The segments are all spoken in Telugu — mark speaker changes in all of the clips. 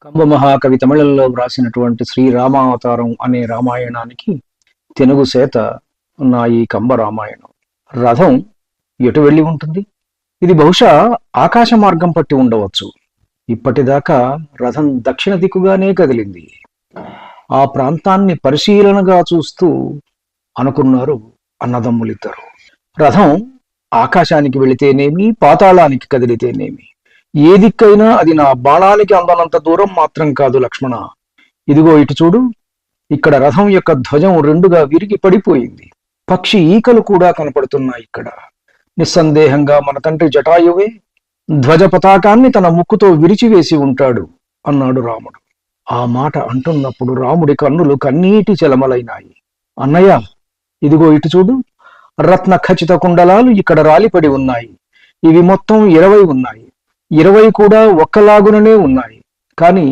Speaker 1: కంబ మహాకవి తమిళంలో వ్రాసినటువంటి శ్రీరామావతారం అనే రామాయణానికి తెలుగు సేత నా ఈ కంబ రామాయణం. రథం ఎటు వెళ్ళి ఉంటుంది? ఇది బహుశా ఆకాశ మార్గం పట్టి ఉండవచ్చు. ఇప్పటిదాకా రథం దక్షిణ దిక్కుగానే కదిలింది. ఆ ప్రాంతాన్ని పరిశీలనగా చూస్తూ అనుకున్నారు అన్నదమ్ములిద్దరు. రథం ఆకాశానికి వెళితేనేమి, పాతాళానికి కదిలితేనేమి, ఏ దిక్కైనా అది నా బాణానికి అందనంత దూరం మాత్రం కాదు లక్ష్మణ. ఇదిగో ఇటు చూడు, ఇక్కడ రథం యొక్క ధ్వజం రెండుగా విరిగి పడిపోయింది. పక్షి ఈకలు కూడా కనపడుతున్నాయి ఇక్కడ. నిస్సందేహంగా మన తండ్రి జటాయువే ధ్వజ పతాకాన్ని తన ముక్కుతో విరిచివేసి ఉంటాడు అన్నాడు రాముడు. ఆ మాట అంటున్నప్పుడు రాముడి కన్నులు కన్నీటి చెలమలైనాయి. అన్నయ్య, ఇదిగో ఇటు చూడు, రత్న ఖచ్చిత కుండలాలు ఇక్కడ రాలిపడి ఉన్నాయి. ఇవి మొత్తం 20 ఉన్నాయి. 20 కూడా ఒక్కలాగుననే ఉన్నాయి. కానీ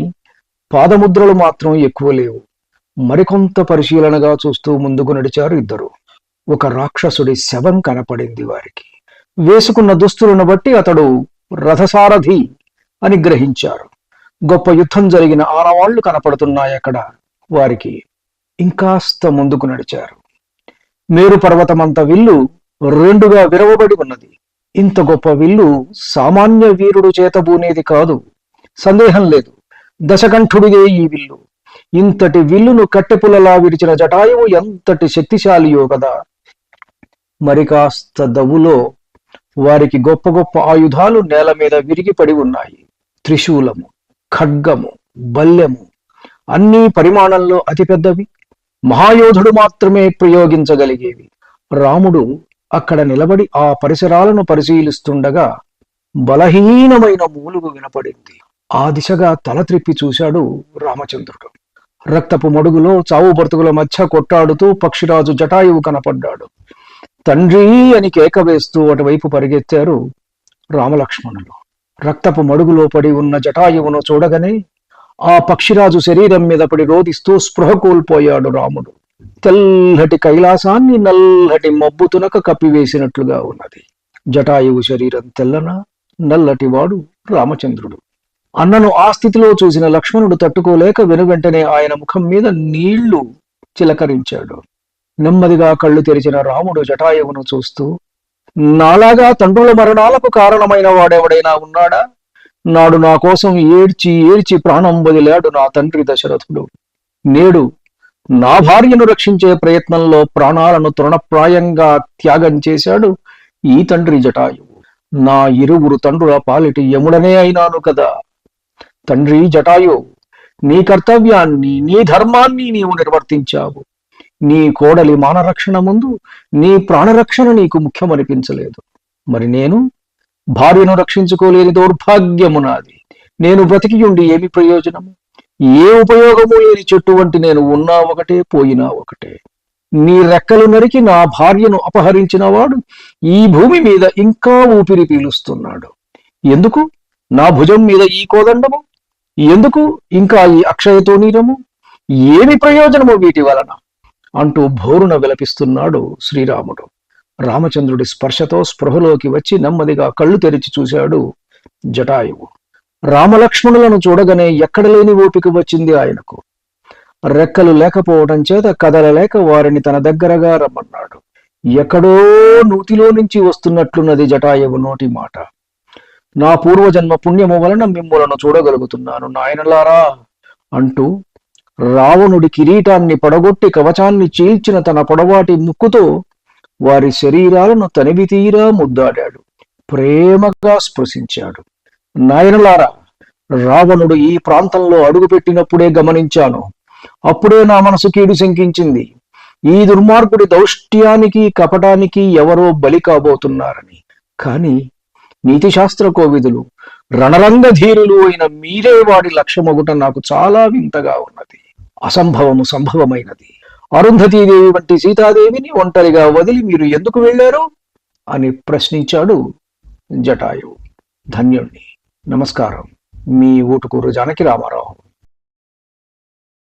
Speaker 1: పాదముద్రలు మాత్రం ఎక్కువ లేవు. మరికొంత పరిశీలనగా చూస్తూ ముందుకు నడిచారు ఇద్దరు. ఒక రాక్షసుడి శవం కనపడింది వారికి. వేసుకున్న దుస్తులను బట్టి అతడు రథసారథి అని గ్రహించారు. గొప్ప యుద్ధం జరిగిన ఆనవాళ్లు కనపడుతున్నాయి అక్కడ వారికి. ఇంకాస్త ముందుకు నడిచారు. మేరు పర్వతమంత విల్లు రెండుగా విరవబడి ఉన్నది. ఇంత గొప్ప విల్లు సామాన్య వీరుడు చేతబూనేది కాదు, సందేహం లేదు. దశకంఠుడిదే ఈ విల్లు. ఇంతటి విల్లును కట్టెపుల్లలా విడిచిన జటాయువు ఎంతటి శక్తిశాలియో కదా. మరి కాస్త దవ్వులో వారికి గొప్ప గొప్ప ఆయుధాలు నేల మీద విరిగి పడి ఉన్నాయి. త్రిశూలము, ఖడ్గము, బల్లెము అన్నీ పరిమాణంలో అతిపెద్దవి. మహాయోధుడు మాత్రమే ప్రయోగించగలిగేవి. రాముడు అక్కడ నిలబడి ఆ పరిసరాలను పరిశీలిస్తుండగా బలహీనమైన మూలుగు వినపడింది. ఆ దిశగా తల త్రిప్పి చూశాడు రామచంద్రుడు. రక్తపు మడుగులో చావు బ్రతుకుల మధ్య కొట్టాడుతూ పక్షిరాజు జటాయువు కనపడ్డాడు. తండ్రి అని కేక వేస్తూ అటువైపు పరిగెత్తారు రామలక్ష్మణులు. రక్తపు మడుగులో పడి ఉన్న జటాయువును చూడగానే ఆ పక్షిరాజు శరీరం మీద పడి రోదిస్తూ స్పృహ కోల్పోయాడు రాముడు. తెల్లటి కైలాసాన్ని నల్లటి మబ్బు తునక కప్పివేసినట్లుగా ఉన్నది. జటాయువు శరీరం తెల్లన నల్లటి వాడు రామచంద్రుడు. అన్నను ఆ స్థితిలో చూసిన లక్ష్మణుడు తట్టుకోలేక వెనువెంటనే ఆయన ముఖం మీద నీళ్లు చిలకరించాడు. నెమ్మదిగా కళ్ళు తెరిచిన రాముడు జటాయువును చూస్తూ, నాలాగా తండ్రుల మరణాలకు కారణమైన వాడెవడైనా ఉన్నాడా? నాడు నా కోసం ఏడ్చి ఏడ్చి ప్రాణం వదిలాడు నా తండ్రి దశరథుడు. నేడు నా భార్యను రక్షించే ప్రయత్నంలో ప్రాణాలను తృణప్రాయంగా త్యాగం చేశాడు ఈ తండ్రి జటాయువు. నా ఇరువురు తండ్రుల పాలిటి యముడనే అయినాను కదా. తండ్రి జటాయు, నీ కర్తవ్యాన్ని, నీ ధర్మాన్ని నీవు నిర్వర్తించావు. నీ కోడలి మానరక్షణ ముందు నీ ప్రాణరక్షణ నీకు ముఖ్యమనిపించలేదు. మరి నేను భార్యను రక్షించుకోలేని దౌర్భాగ్యము నాది. నేను బ్రతికియుండి ఏమి ప్రయోజనము? ఏ ఉపయోగము లేని చెట్టు వంటి నేను ఉన్నా ఒకటే, పోయినా ఒకటే. నీ రెక్కలు నరికి నా భార్యను అపహరించిన వాడు ఈ భూమి మీద ఇంకా ఊపిరి పీలుస్తున్నాడు. ఎందుకు నా భుజం మీద ఈ కోదండము? ఎందుకు ఇంకా ఈ అక్షయతో నీరము? ఏమి ప్రయోజనము వీటి వలన అంటూ భోరున విలపిస్తున్నాడు శ్రీరాముడు. రామచంద్రుడి స్పర్శతో స్పృహలోకి వచ్చి నెమ్మదిగా కళ్ళు తెరిచి చూశాడు జటాయువు. రామలక్ష్మణులను చూడగానే ఎక్కడ లేని ఓపిక వచ్చింది ఆయనకు. రెక్కలు లేకపోవడం చేత కదలలేక వారిని తన దగ్గరగా రమ్మన్నాడు. ఎక్కడో నూతిలో నుంచి వస్తున్నట్లున్నది జటాయువు నోటి మాట. నా పూర్వజన్మ పుణ్యము వలన మిమ్ములను చూడగలుగుతున్నాను నాయనలారా అంటూ రావణుడి కిరీటాన్ని పడగొట్టి కవచాన్ని చీల్చిన తన పొడవాటి ముక్కుతో వారి శరీరాలను తనివి తీరా ముద్దాడాడు. ప్రేమగా స్పృశించాడు. నాయనలారా, రావణుడు ఈ ప్రాంతంలో అడుగుపెట్టినప్పుడే గమనించాను. అప్పుడే నా మనసు కీడు శంకించింది. ఈ దుర్మార్గుడి దౌష్ట్యానికి కపటానికి ఎవరో బలి కాబోతున్నారని. కాని నీతిశాస్త్ర కోవిదులు, రణరంగధీరులు అయిన మీరే వాడి లక్ష్యమొగుట నాకు చాలా వింతగా ఉన్నది. అసంభవము సంభవమైనది. అరుంధతీదేవి వంటి సీతాదేవిని ఒంటరిగా వదిలి మీరు ఎందుకు వెళ్ళారు అని ప్రశ్నించాడు జటాయువు. ధన్యుణ్ణి. నమస్కారం. మీ ఊటుకూరు జానకి రామారావు.